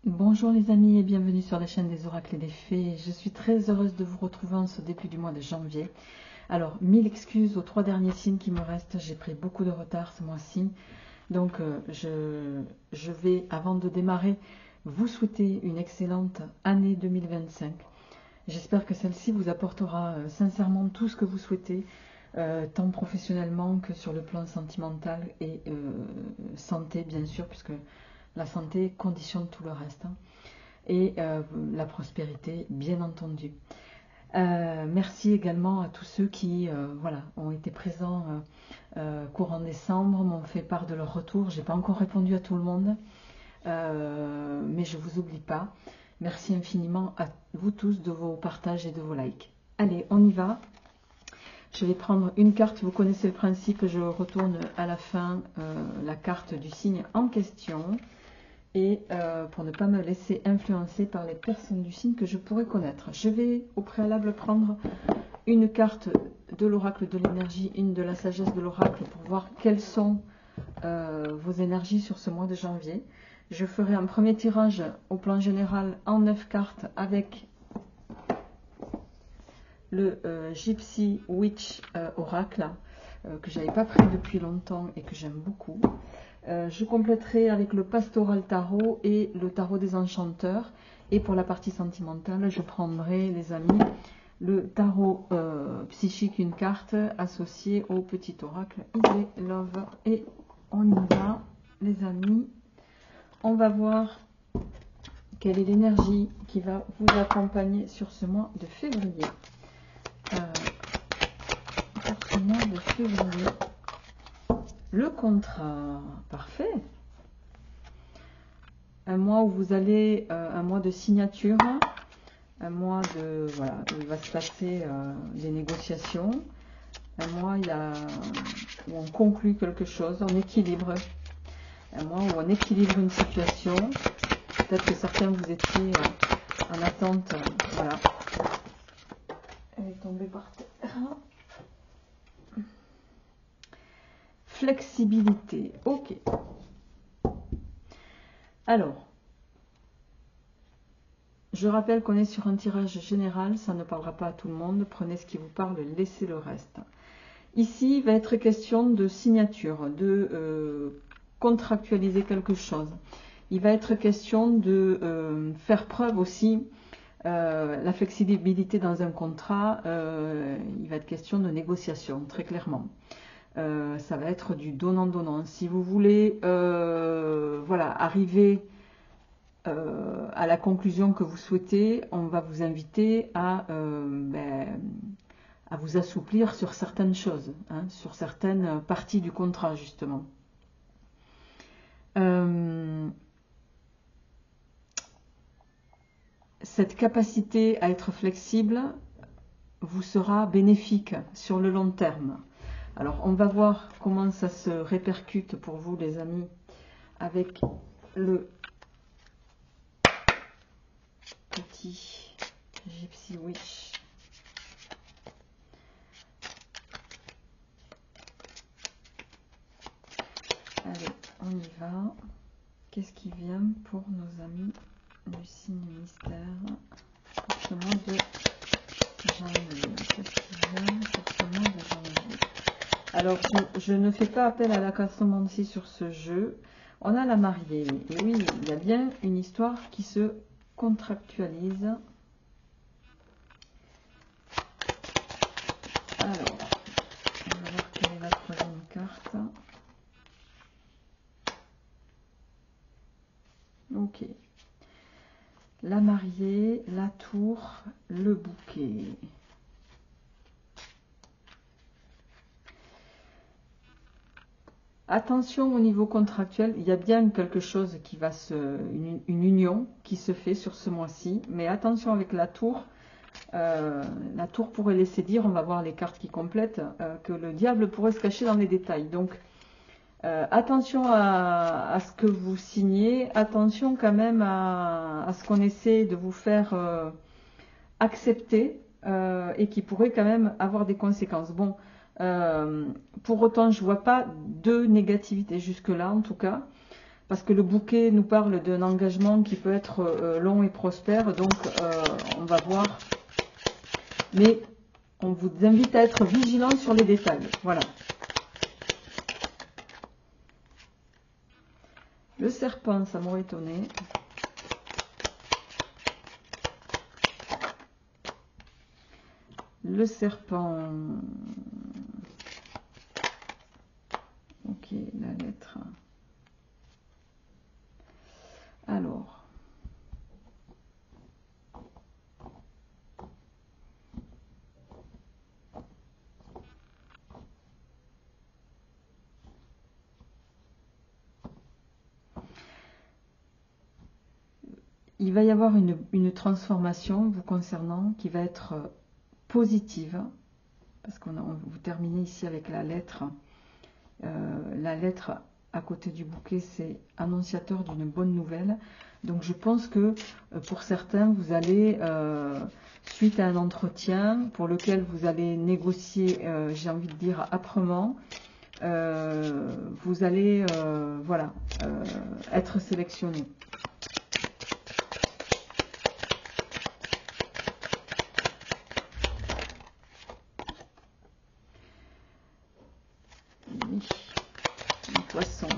Bonjour les amis et bienvenue sur la chaîne des oracles et des fées. Je suis très heureuse de vous retrouver en ce début du mois de janvier. Alors, mille excuses aux 3 derniers signes qui me restent. J'ai pris beaucoup de retard ce mois-ci. Donc, je vais, avant de démarrer, vous souhaiter une excellente année 2025. J'espère que celle-ci vous apportera sincèrement tout ce que vous souhaitez, tant professionnellement que sur le plan sentimental et santé, bien sûr, puisque la santé conditionne tout le reste, hein, et la prospérité, bien entendu. Merci également à tous ceux qui voilà, ont été présents courant décembre, m'ont fait part de leur retour. J'ai pas encore répondu à tout le monde, mais je vous oublie pas. Merci infiniment à vous tous de vos partages et de vos likes. Allez, on y va. Je vais prendre une carte, vous connaissez le principe, je retourne à la fin la carte du signe en question. Et pour ne pas me laisser influencer par les personnes du signe que je pourrais connaître. Je vais au préalable prendre une carte de l'oracle de l'énergie, une de la sagesse de l'oracle pour voir quelles sont vos énergies sur ce mois de janvier. Je ferai un premier tirage au plan général en 9 cartes avec le Gypsy Witch Oracle que j'avais pas pris depuis longtemps et que j'aime beaucoup. Je compléterai avec le Pastoral Tarot et le Tarot des Enchanteurs. Et pour la partie sentimentale, je prendrai, les amis, le Tarot Psychique, une carte associée au petit oracle Easy Love. Et on y va, les amis. On va voir quelle est l'énergie qui va vous accompagner sur ce mois de février. Pour ce mois de février. Le contrat, parfait. Un mois où vous allez, un mois de signature, un mois de, voilà, où il va se passer des négociations, un mois où on conclut quelque chose, on équilibre, un mois où on équilibre une situation. Peut-être que certains vous étiez en attente, voilà. Elle est tombée par terre. Flexibilité, ok. Alors, je rappelle qu'on est sur un tirage général, ça ne parlera pas à tout le monde, prenez ce qui vous parle, laissez le reste. Ici, il va être question de signature, de contractualiser quelque chose. Il va être question de faire preuve aussi, la flexibilité dans un contrat, il va être question de négociation, très clairement. Ça va être du donnant-donnant. Si vous voulez voilà, arriver à la conclusion que vous souhaitez, on va vous inviter à vous assouplir sur certaines choses, hein, sur certaines parties du contrat justement. Cette capacité à être flexible vous sera bénéfique sur le long terme. Alors on va voir comment ça se répercute pour vous les amis avec le petit Gypsy Witch. Allez, on y va. Qu'est-ce qui vient pour nos amis du signe mystère pour ce mois de janvier? Qu'est-ce qui vient pour ce mois de janvier? Alors, je ne fais pas appel à la castromancie sur ce jeu. On a la mariée. Et oui, il y a bien une histoire qui se contractualise. Alors, on va voir quelle est la troisième carte. Ok. La mariée, la tour, le bouquet. Attention au niveau contractuel, il y a bien quelque chose qui va une union qui se fait sur ce mois-ci, mais attention avec la tour pourrait laisser dire, on va voir les cartes qui complètent, que le diable pourrait se cacher dans les détails. Donc attention à ce que vous signez, attention quand même à ce qu'on essaie de vous faire accepter et qui pourrait quand même avoir des conséquences. Bon, pour autant, je ne vois pas de négativité jusque-là, en tout cas. parce que le bouquet nous parle d'un engagement qui peut être long et prospère, donc on va voir. Mais on vous invite à être vigilant sur les détails. Voilà. Le serpent, ça m'aurait étonné. Le serpent. Ok, la lettre. Alors. Il va y avoir une transformation vous concernant qui va être positive. Parce vous terminez ici avec la lettre. La lettre à côté du bouquet, c'est annonciateur d'une bonne nouvelle. Donc je pense que pour certains, vous allez, suite à un entretien pour lequel vous allez négocier, j'ai envie de dire âprement, vous allez voilà, être sélectionné. Oui, le poisson.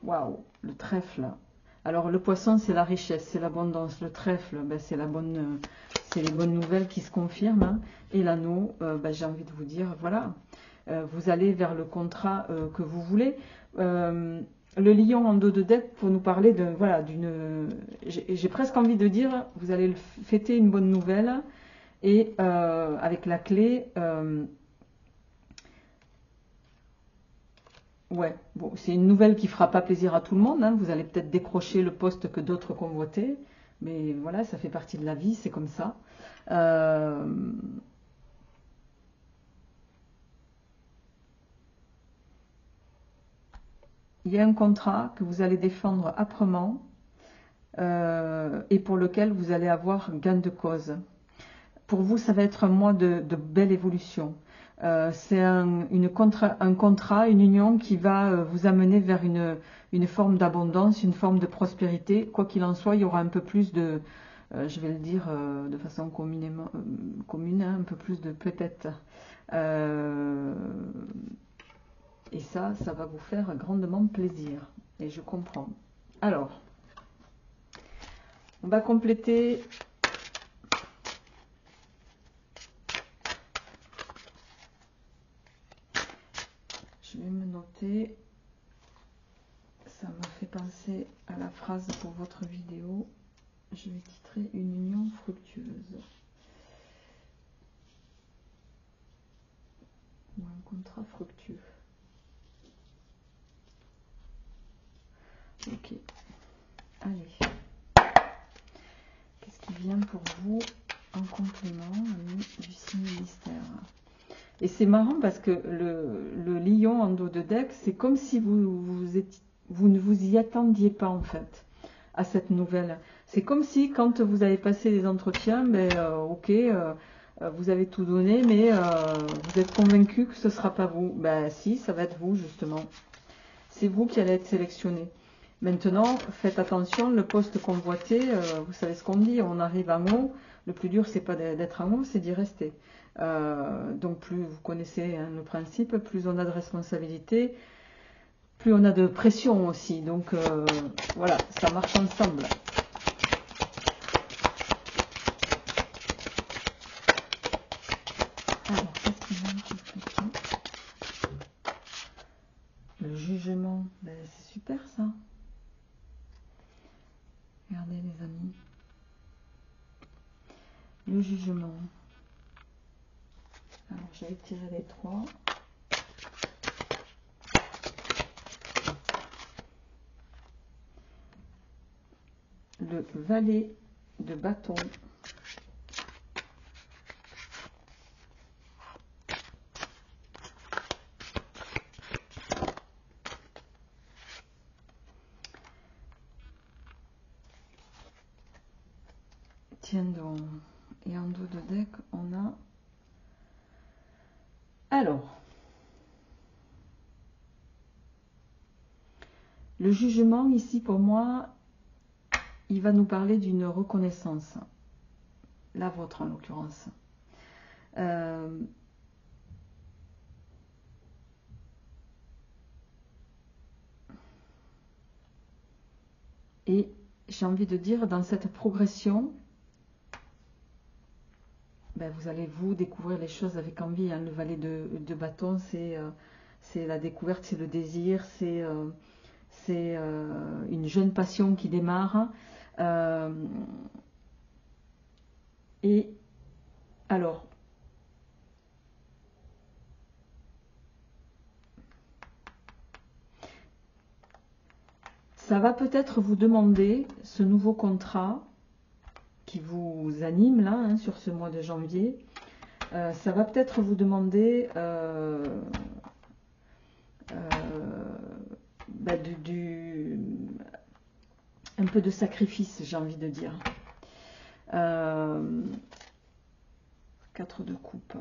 Waouh, le trèfle. Alors le poisson, c'est la richesse, c'est l'abondance. Le trèfle, ben, c'est les bonnes nouvelles qui se confirment, hein. Et l'anneau, ben, j'ai envie de vous dire, voilà, vous allez vers le contrat que vous voulez. Le lion en dos de deck pour nous parler de, voilà, j'ai presque envie de dire, vous allez fêter une bonne nouvelle et avec la clé. Ouais, bon, c'est une nouvelle qui fera pas plaisir à tout le monde, hein. Vous allez peut-être décrocher le poste que d'autres convoitaient, mais voilà, ça fait partie de la vie, c'est comme ça. Il y a un contrat que vous allez défendre âprement et pour lequel vous allez avoir gain de cause. Pour vous, ça va être un mois de belle évolution. C'est un contrat, une union qui va vous amener vers une forme d'abondance, une forme de prospérité. Quoi qu'il en soit, il y aura un peu plus de, je vais le dire de façon commune, hein, un peu plus de peut-être. Et ça va vous faire grandement plaisir. Et je comprends. Alors, on va compléter. Je vais me noter. Ça m'a fait penser à la phrase pour votre vidéo. Je vais titrer une union fructueuse. Ou un contrat fructueux. Ok. Allez. Qu'est-ce qui vient pour vous en complément du signe mystère? Et c'est marrant parce que le lion en dos de deck, c'est comme si vous ne vous y attendiez pas en fait à cette nouvelle. C'est comme si quand vous avez passé les entretiens, ben, ok, vous avez tout donné, mais vous êtes convaincu que ce ne sera pas vous. Ben si, ça va être vous justement. C'est vous qui allez être sélectionné. Maintenant, faites attention, le poste convoité, vous savez ce qu'on dit, on arrive en haut, le plus dur c'est pas d'être en haut, c'est d'y rester. Donc plus vous connaissez, hein, le principe, plus on a de responsabilités, plus on a de pression aussi. Donc voilà, ça marche ensemble. Alors, qu'est-ce qui marche? Le jugement, ben, c'est super ça. Regardez les amis. Le jugement. Alors, je vais tirer les trois. Le valet de bâton. Tiens donc. Et en dos de deck, on a... Alors... Le jugement ici pour moi, il va nous parler d'une reconnaissance. La vôtre en l'occurrence. Et j'ai envie de dire, dans cette progression, ben, vous allez vous découvrir les choses avec envie. Hein. Le valet de bâton, c'est la découverte, c'est le désir, c'est une jeune passion qui démarre. Et alors, ça va peut-être vous demander, ce nouveau contrat qui vous anime là, hein, sur ce mois de janvier, ça va peut-être vous demander bah, un peu de sacrifice, j'ai envie de dire. 4 de coupe.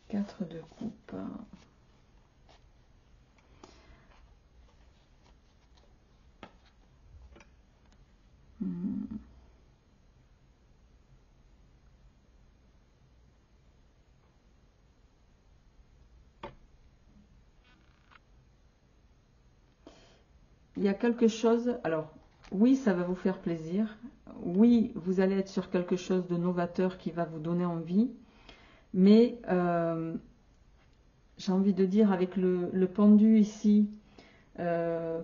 Quatre de coupe. Il y a quelque chose, alors oui, ça va vous faire plaisir, oui, vous allez être sur quelque chose de novateur qui va vous donner envie, mais j'ai envie de dire avec le pendu ici,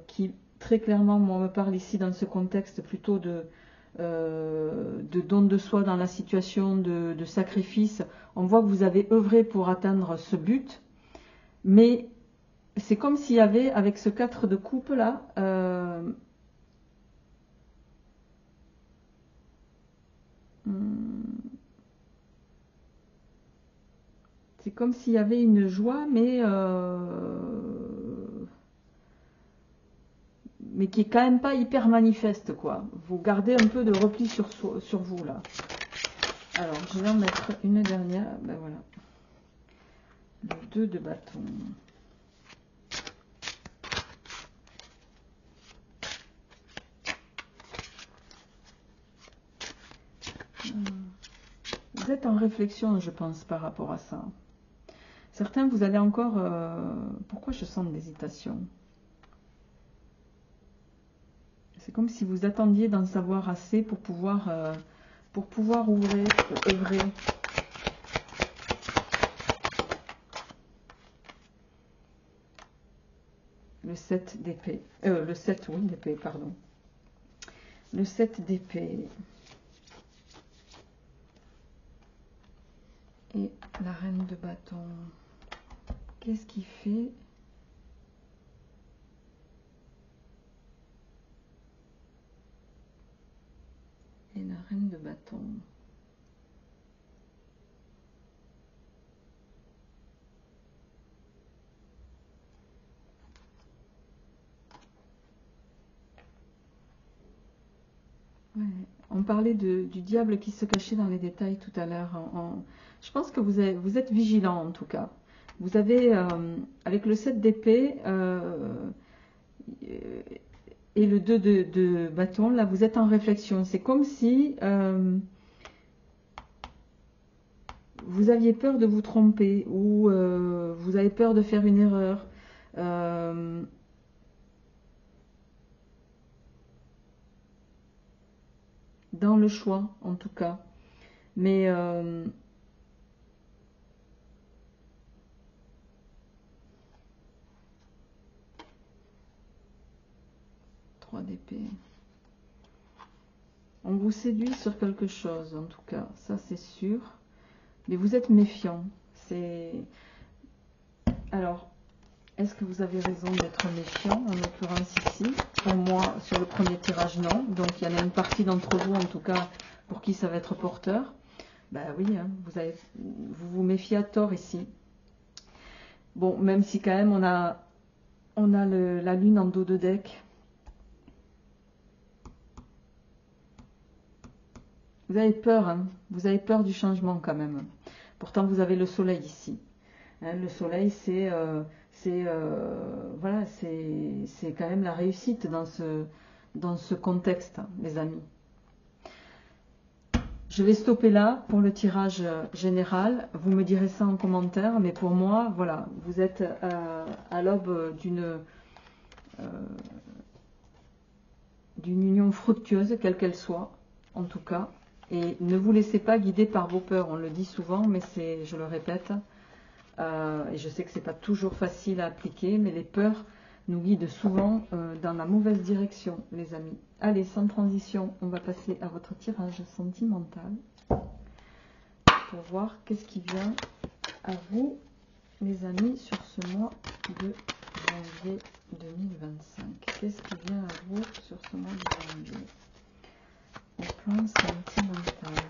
qui très clairement moi, me parle ici dans ce contexte plutôt de don de soi dans la situation de sacrifice, on voit que vous avez œuvré pour atteindre ce but, mais c'est comme s'il y avait, avec ce 4 de coupe là, c'est comme s'il y avait une joie, mais qui est quand même pas hyper manifeste, quoi. Vous gardez un peu de repli sur vous là. Alors, je vais en mettre une dernière. Ben voilà. Le 2 de bâton. Vous êtes en réflexion, je pense, par rapport à ça. Certains, vous allez encore... pourquoi je sens de l'hésitation? C'est comme si vous attendiez d'en savoir assez pour pouvoir œuvrer. Le 7 d'épée. Le 7, oui, d'épée, pardon. Le 7 d'épée. Et la reine de bâton. Qu'est-ce qui fait? Et la reine de bâton. Ouais. On parlait du diable qui se cachait dans les détails tout à l'heure. Je pense que vous êtes vigilant en tout cas. Vous avez, avec le 7 d'épée et le 2 de bâton, là vous êtes en réflexion. C'est comme si vous aviez peur de vous tromper ou vous avez peur de faire une erreur. Dans le choix, en tout cas. Mais 3 d'épée. On vous séduit sur quelque chose, en tout cas. Ça, c'est sûr. Mais vous êtes méfiant. Alors, est-ce que vous avez raison d'être méfiant, en l'occurrence ici? Pour moi, sur le premier tirage, non. Donc, il y en a une partie d'entre vous, en tout cas, pour qui ça va être porteur. Ben oui, hein, vous vous méfiez à tort ici. Bon, même si quand même, on a la lune en dos de deck. Vous avez peur, hein, vous avez peur du changement quand même. Pourtant, vous avez le soleil ici. Hein, le soleil, voilà, c'est quand même la réussite dans ce contexte, les amis. Je vais stopper là pour le tirage général. Vous me direz ça en commentaire, mais pour moi, voilà, vous êtes à l'aube d'une union fructueuse, quelle qu'elle soit, en tout cas. Et ne vous laissez pas guider par vos peurs. On le dit souvent, mais je le répète, et je sais que c'est pas toujours facile à appliquer, mais les peurs nous guident souvent dans la mauvaise direction, les amis. Allez, sans transition, on va passer à votre tirage sentimental pour voir qu'est-ce qui vient à vous, les amis, sur ce mois de janvier 2025. Qu'est-ce qui vient à vous sur ce mois de janvier au plan sentimental?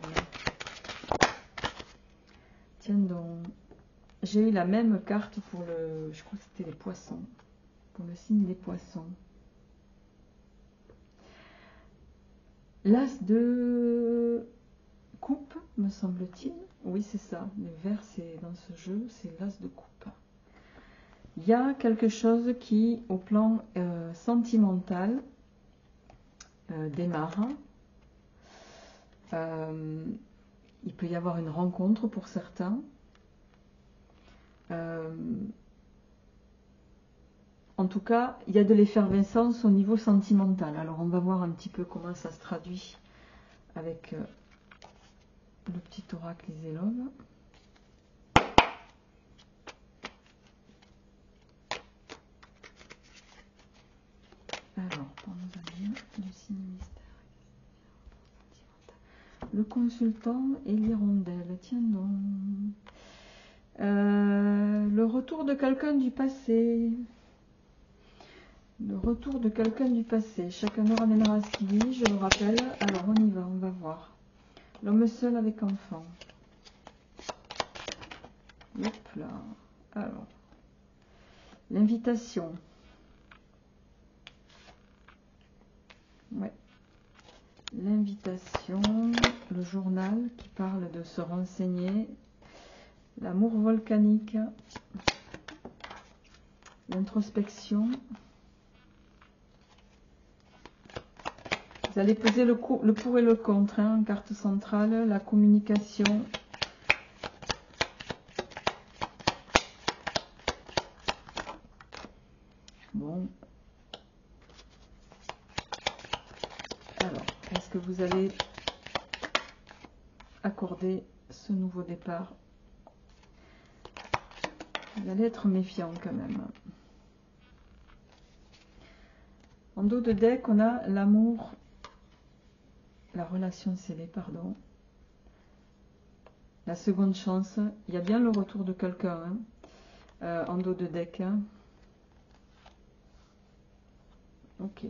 Tiens donc, j'ai eu la même carte pour je crois que c'était les poissons, pour le signe des poissons. L'as de coupe, me semble-t-il. Oui, c'est ça. Le vert, c'est dans ce jeu, c'est l'as de coupe. Il y a quelque chose qui, au plan sentimental, démarre. Il peut y avoir une rencontre pour certains. En tout cas, il y a de l'effervescence au niveau sentimental. Alors, on va voir un petit peu comment ça se traduit avec le petit oracle Iselov. Alors, pour nos amis du signe mystère, le consultant et l'hirondelle. Tiens donc. Le retour de quelqu'un du passé. Le retour de quelqu'un du passé. Chacun nous ramènera ce qu'il dit, je le rappelle. Alors, on y va, on va voir. L'homme seul avec enfant. Hop là. Alors, l'invitation. Ouais. L'invitation, le journal qui parle de se renseigner, l'amour volcanique, l'introspection. Vous allez peser le pour et le contre, hein, en carte centrale, la communication. Bon. Alors, est-ce que vous allez accorder ce nouveau départ? Vous allez être méfiant quand même. En dos de deck, on a l'amour, la relation scellée, pardon. La seconde chance, il y a bien le retour de quelqu'un hein, en dos de deck. Hein. Ok.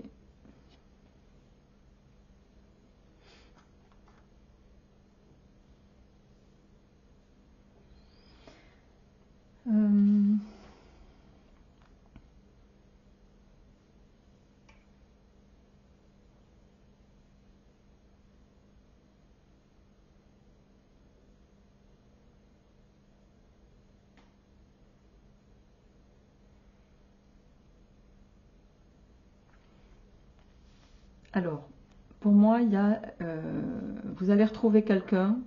Alors, pour moi, il y a, vous allez retrouver quelqu'un.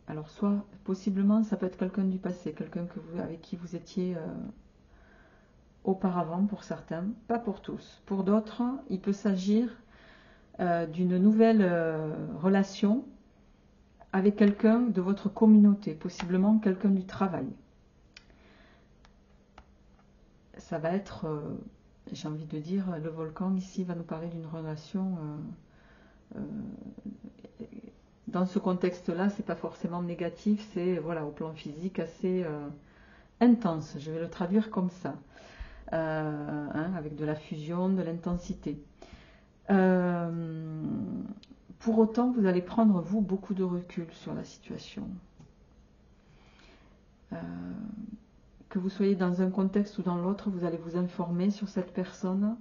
Alors, soit, possiblement, ça peut être quelqu'un du passé, quelqu'un avec qui vous étiez auparavant pour certains, pas pour tous. Pour d'autres, il peut s'agir d'une nouvelle relation avec quelqu'un de votre communauté, possiblement quelqu'un du travail. Ça va être, j'ai envie de dire, le volcan ici va nous parler d'une relation, dans ce contexte-là, c'est pas forcément négatif, c'est voilà, au plan physique assez intense, je vais le traduire comme ça, hein, avec de la fusion, de l'intensité. Pour autant, vous allez prendre, vous, beaucoup de recul sur la situation. Que vous soyez dans un contexte ou dans l'autre, vous allez vous informer sur cette personne.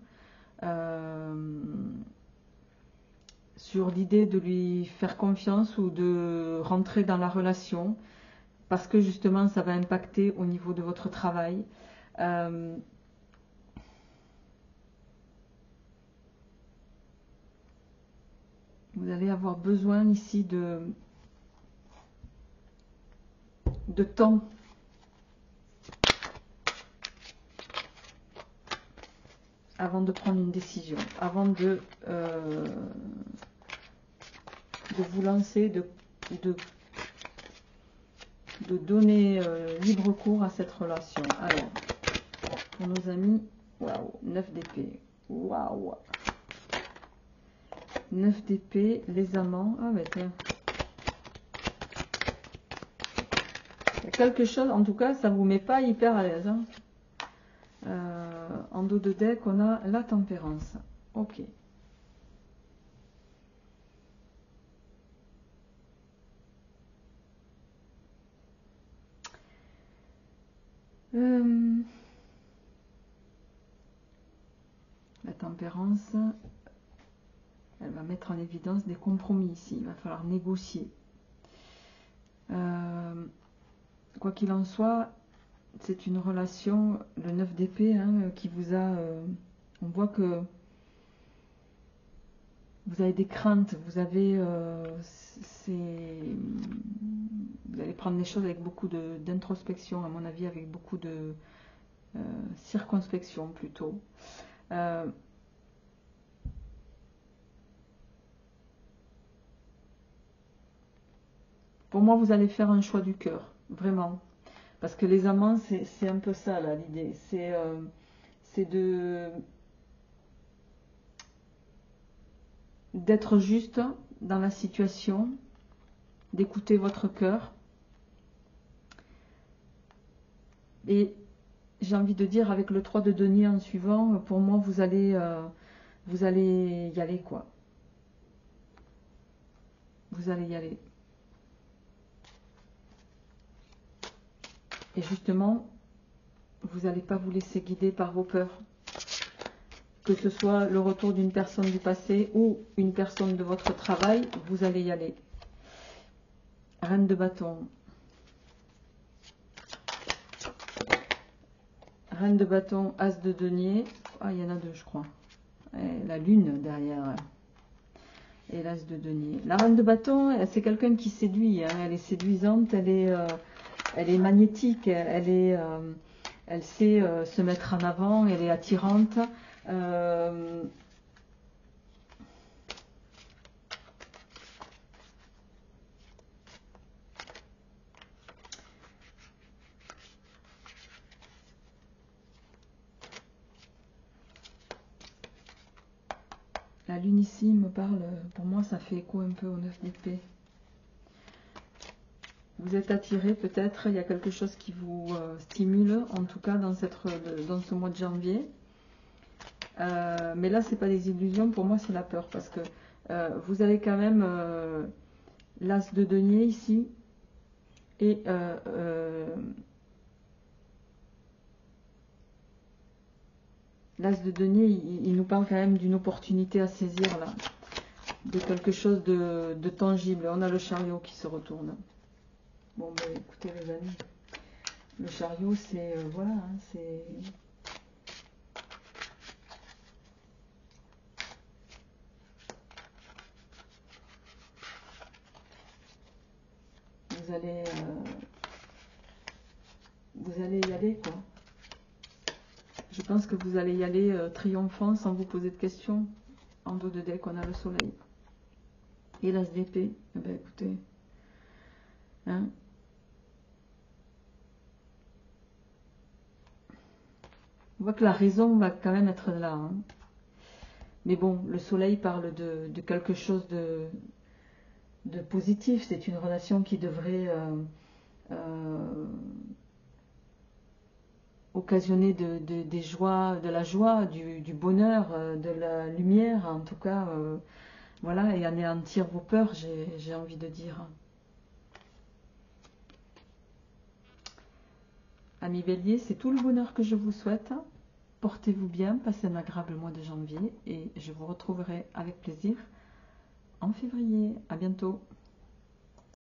sur l'idée de lui faire confiance ou de rentrer dans la relation, parce que justement ça va impacter au niveau de votre travail. Vous allez avoir besoin ici de temps avant de prendre une décision, avant de vous lancer, de donner libre cours à cette relation. Alors, pour nos amis, waouh, 9 d'épée, waouh, 9 d'épée, les amants, ah ben tiens, il y a quelque chose, en tout cas, ça vous met pas hyper à l'aise, hein. En dos de deck, on a la tempérance, ok. La tempérance, elle va mettre en évidence des compromis ici. Il va falloir négocier. Quoi qu'il en soit, c'est une relation, le 9 d'épée, hein, qui vous a... on voit que vous avez des craintes, vous avez... vous allez prendre les choses avec beaucoup d'introspection, à mon avis, avec beaucoup de circonspection plutôt. Pour moi, vous allez faire un choix du cœur, vraiment. Parce que les amants, c'est un peu ça, là, l'idée. C'est d'être juste dans la situation, d'écouter votre cœur. Et j'ai envie de dire, avec le 3 de denier en suivant, pour moi, vous allez y aller, quoi. Vous allez y aller. Et justement, vous n'allez pas vous laisser guider par vos peurs. Que ce soit le retour d'une personne du passé ou une personne de votre travail, vous allez y aller. Reine de bâton. Reine de bâton, as de denier. Ah, il y en a deux, je crois. Et la lune derrière. Et l'as de denier. La reine de bâton, c'est quelqu'un qui séduit. Hein. Elle est séduisante, elle est magnétique, elle sait se mettre en avant, elle est attirante. La lune ici me parle, pour moi ça fait écho un peu au 9 d'épée. Vous êtes attiré peut-être, il y a quelque chose qui vous stimule, en tout cas dans ce mois de janvier. Mais là, c'est pas des illusions, pour moi c'est la peur, parce que vous avez quand même l'as de denier ici, et l'as de denier, il nous parle quand même d'une opportunité à saisir là, de quelque chose de tangible. On a le chariot qui se retourne. Bon, ben écoutez les amis, le chariot c'est, voilà, hein, c'est... Vous allez y aller, quoi. Je pense que vous allez y aller triomphant, sans vous poser de questions. En dos de deck, on a le soleil. Et l'as d'épée. Eh ben écoutez, hein, on voit que la raison va quand même être là. Hein. Mais bon, le soleil parle de quelque chose de positif. C'est une relation qui devrait occasionner des joies, de la joie, du bonheur, de la lumière, en tout cas, voilà, et anéantir vos peurs, j'ai envie de dire. Amis Bélier, c'est tout le bonheur que je vous souhaite. Portez-vous bien, passez un agréable mois de janvier et je vous retrouverai avec plaisir en février. À bientôt.